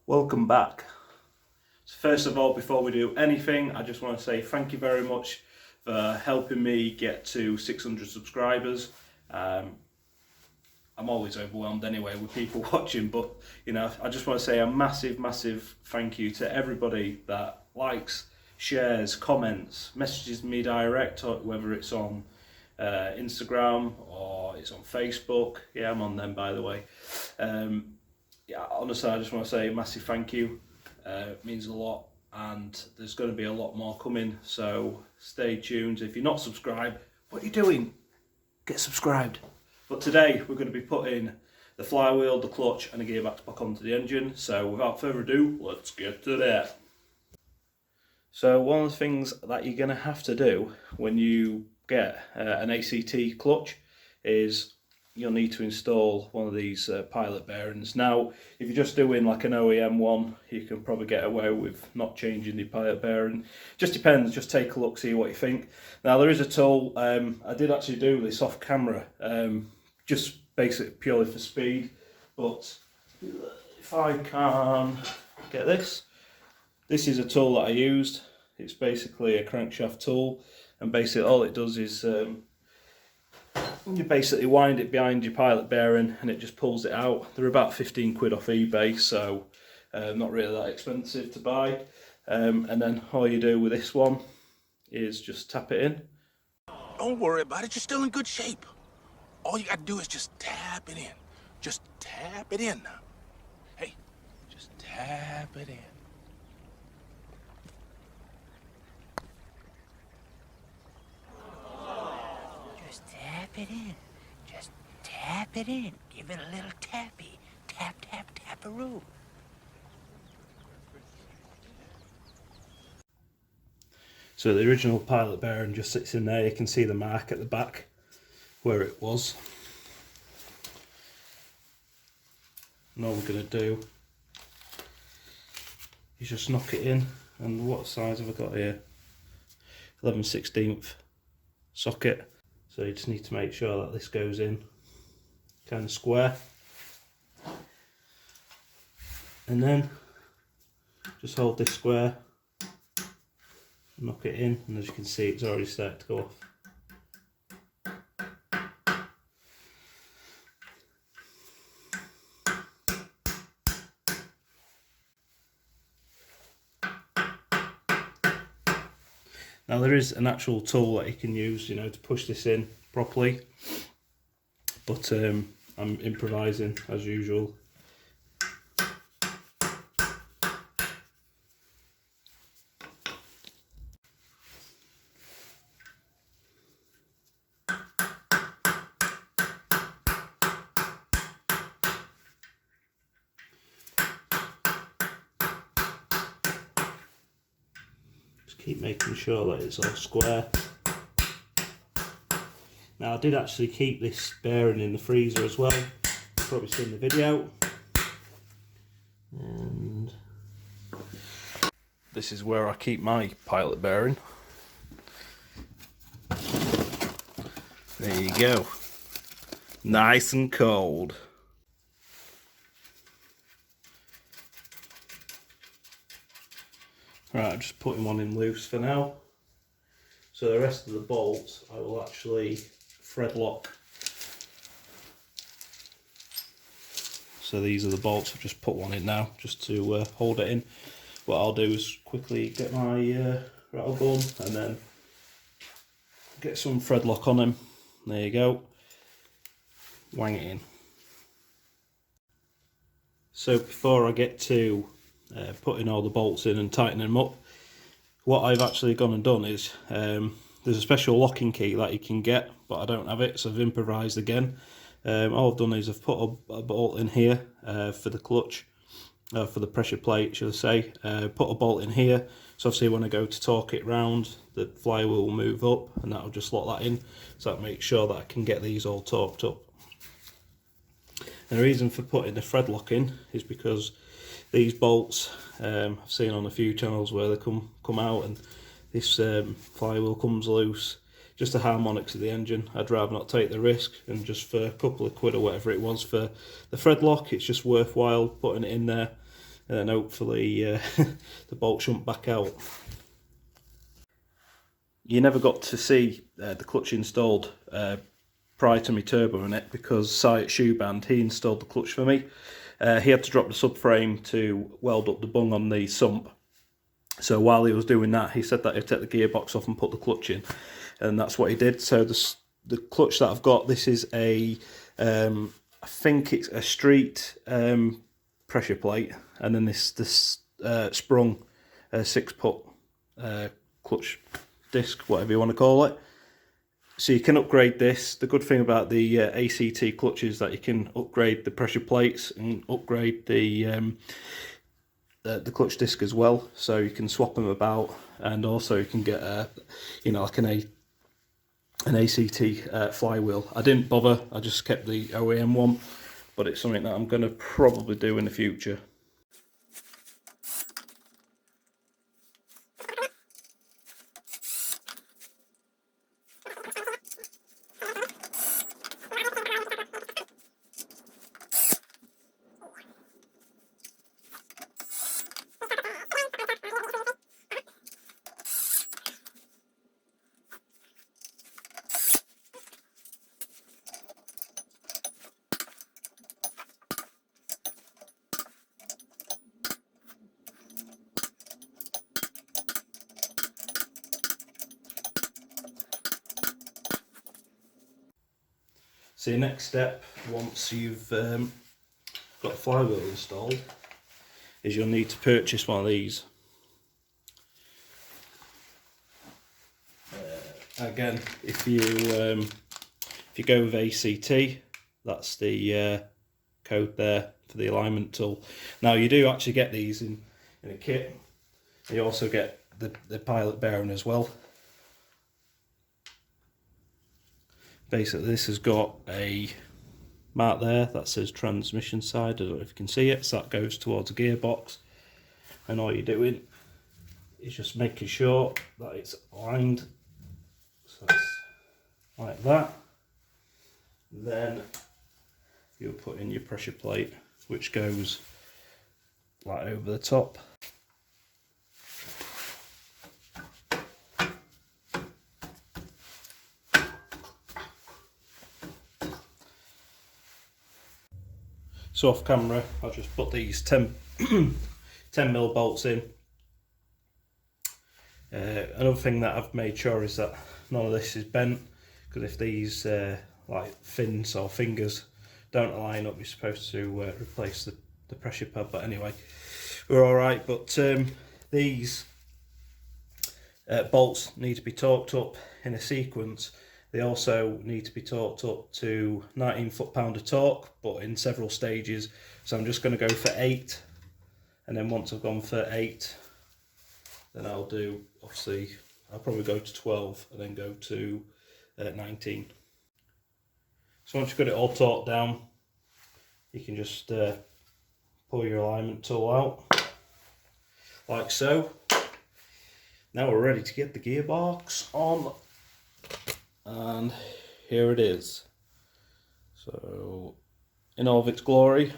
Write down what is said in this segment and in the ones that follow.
Welcome back. So first of all, before we do anything, I just want to say thank you very much for helping me get to 600 subscribers. I'm always overwhelmed anyway with people watching, but you know, I just want to say a massive thank you to everybody that likes, shares, comments, messages me direct, or whether it's on Instagram or it's on Facebook. Yeah, I'm on them, by the way. Yeah, honestly, I just want to say a massive thank you. It means a lot, and there's going to be a lot more coming, so stay tuned. If you're not subscribed, what are you doing? Get subscribed. But today we're going to be putting the flywheel, the clutch and the gearbox back onto the engine, so without further ado, let's get to that. So one of the things that you're going to have to do when you get an ACT clutch is you'll need to install one of these pilot bearings. Now, if you're just doing like an OEM one, you can probably get away with not changing the pilot bearing. Just depends, just take a look, see what you think. Now, there is a tool, I did actually do this off camera, just basically purely for speed, but if I can get this is a tool that I used. It's basically a crankshaft tool, and basically all it does is you basically wind it behind your pilot bearing and it just pulls it out. They're about 15 quid off eBay, so not really that expensive to buy. And then all you do with this one is just tap it in. Don't worry about it, you're still in good shape. All you gotta do is just tap it in. Just tap it in now. Hey, just tap it in. Tap it in. Just tap it in. Give it a little tappy. Tap, tap, tap-a-roo. So the original pilot bearing just sits in there. You can see the mark at the back where it was. And all we're going to do is just knock it in. And what size have I got here? 11/16 socket. So you just need to make sure that this goes in kind of square. And then just hold this square, knock it in, and as you can see it's already started to go off. Now there is an actual tool that you can use, you know, to push this in properly, but I'm improvising as usual. Keep making sure that it's all square. Now I did actually keep this bearing in the freezer as well. You've probably seen the video. And this is where I keep my pilot bearing. There you go. Nice and cold. Right, I'm just putting one in loose for now. So the rest of the bolts I will actually thread lock. So these are the bolts. I've just put one in now just to hold it in. What I'll do is quickly get my rattle gun and then get some thread lock on them. There you go. Wang it in. So before I get to putting all the bolts in and tightening them up, what I've actually gone and done is there's a special locking key that you can get, but I don't have it, so I've improvised again. All I've done is I've put a bolt in here for the clutch, for the pressure plate, should I say. Put a bolt in here, so obviously when I go to torque it round, the flywheel will move up, and that'll just lock that in, so that makes sure that I can get these all torqued up. And the reason for putting the thread lock in is because these bolts, I've seen on a few channels where they come out and this flywheel comes loose. Just the harmonics of the engine. I'd rather not take the risk, and just for a couple of quid or whatever it was for the thread lock, it's just worthwhile putting it in there. and hopefully the bolt shouldn't back out. You never got to see the clutch installed prior to my turbo in it, because Si at Shoeband, he installed the clutch for me. He had to drop the subframe to weld up the bung on the sump. So while he was doing that, he said that he'd take the gearbox off and put the clutch in, and that's what he did. So the clutch that I've got, this is a, I think it's a street pressure plate, and then this sprung 6-put clutch disc, whatever you want to call it. So you can upgrade this. The good thing about the ACT clutch is that you can upgrade the pressure plates and upgrade the clutch disc as well. So you can swap them about, and also you can get like an ACT flywheel. I didn't bother. I just kept the OEM one, but it's something that I'm going to probably do in the future. So your next step, once you've got the flywheel installed, is you'll need to purchase one of these. Again, if you go with ACT, that's the code there for the alignment tool. Now you do actually get these in a kit. You also get the pilot bearing as well. Basically, this has got a mark there that says transmission side. I don't know if you can see it. So that goes towards a gearbox, and all you're doing is just making sure that it's aligned. So it's like that. Then you'll put in your pressure plate, which goes right over the top. So off camera, I'll just put these 10mm bolts in. Another thing that I've made sure is that none of this is bent, because if these like fins or fingers don't align up, you're supposed to replace the pressure pad. But anyway, we're all right. But these bolts need to be torqued up in a sequence. They also need to be torqued up to 19 foot-pound of torque, but in several stages. So I'm just going to go for 8, and then once I've gone for 8, then I'll do, obviously, I'll probably go to 12 and then go to 19. So once you've got it all torqued down, you can just pull your alignment tool out, like so. Now we're ready to get the gearbox on. And here it is. So, in all of its glory.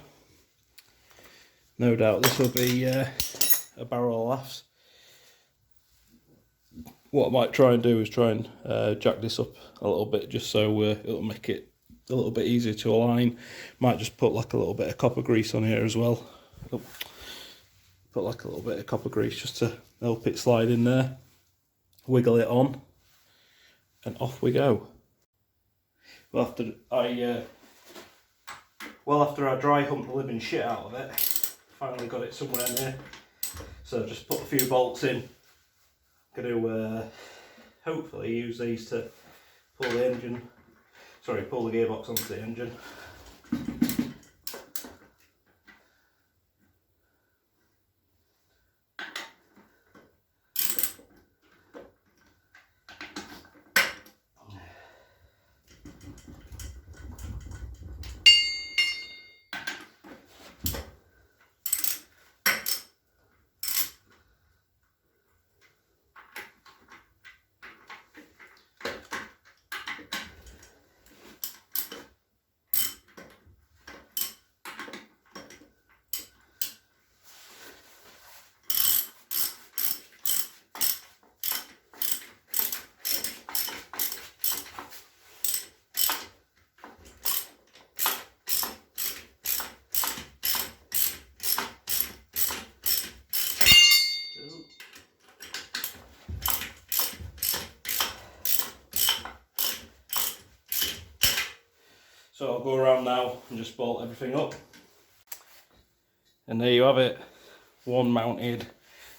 No doubt this will be a barrel of laughs. What I might try and do is try and jack this up a little bit, just so it'll make it a little bit easier to align. Might just put like a little bit of copper grease on here as well. Oh, put like a little bit of copper grease just to help it slide in there. Wiggle it on, and off we go. Well, after I dry humped the living shit out of it, finally got it somewhere near. So just put a few bolts in. Going to hopefully use these to pull the gearbox onto the engine. So I'll go around now and just bolt everything up. And there you have it, one mounted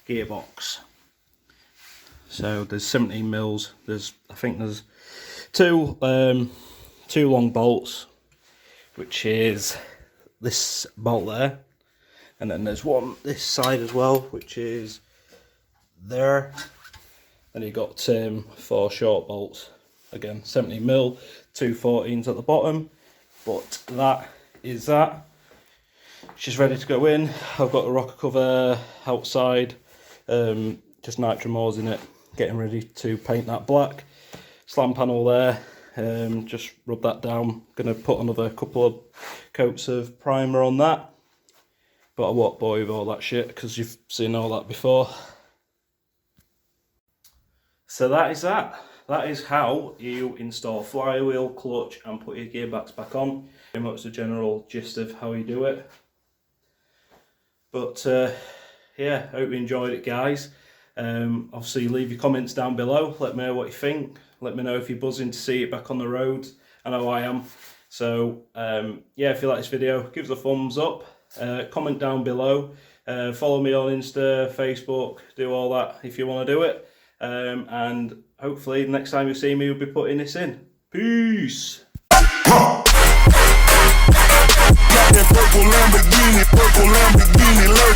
gearbox. So there's 17 mils. I think there's two long bolts, which is this bolt there, and then there's one this side as well, which is there. Then you got 4 short bolts. Again, 17 mil, 2 14s at the bottom. But that is that. She's ready to go in. I've got a rocker cover outside, just nitromors in it, getting ready to paint that black. Slam panel there, just rub that down. Gonna put another couple of coats of primer on that, but I won't bore you with all that shit because you've seen all that before. So that is that. That is how you install flywheel, clutch and put your gearbox back on. Pretty much the general gist of how you do it. But yeah, hope you enjoyed it, guys. Obviously leave your comments down below, let me know what you think, let me know if you're buzzing to see it back on the road. I know I am. So yeah, if you like this video, give us a thumbs up, comment down below, follow me on Insta, Facebook, do all that if you want to do it, and hopefully next time you see me, you'll be putting this in. Peace! Purple Lamborghini lurking.